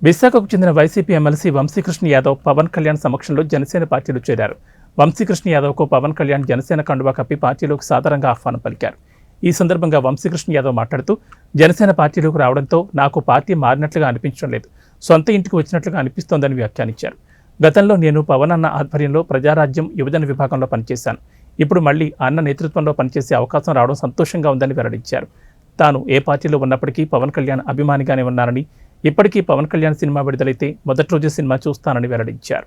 విశాఖకు చెందిన YCP MLC Vamsikrishna Yadav Pawan Kalyan సమక్షంలో జనసేన పార్టీలో చేరారు. వంశీకృష్ణ యాదవ్కు పవన్ కళ్యాణ్ జనసేన కండువా కప్పి పార్టీలోకి సాదరంగా ఆహ్వానం పలికారు. ఈ సందర్భంగా వంశీకృష్ణ యాదవ్ మాట్లాడుతూ, జనసేన పార్టీలోకి రావడంతో నాకు పార్టీ మారినట్లుగా అనిపించడం లేదు, సొంత ఇంటికి వచ్చినట్లుగా అనిపిస్తోందని వ్యాఖ్యానించారు. గతంలో నేను పవన్ అన్న ఆధ్వర్యంలో ప్రజారాజ్యం యువజన విభాగంలో పనిచేశాను. ఇప్పుడు మళ్లీ అన్న నేతృత్వంలో పనిచేసే అవకాశం రావడం సంతోషంగా ఉందని వెల్లడించారు. తాను ఏ పార్టీలో ఉన్నప్పటికీ పవన్ కళ్యాణ్ అభిమానిగానే ఉన్నానని, ఇప్పటికీ పవన్ కళ్యాణ్ సినిమా విడుదలైతే మొదటి రోజు సినిమా చూస్తానని వెల్లడించారు.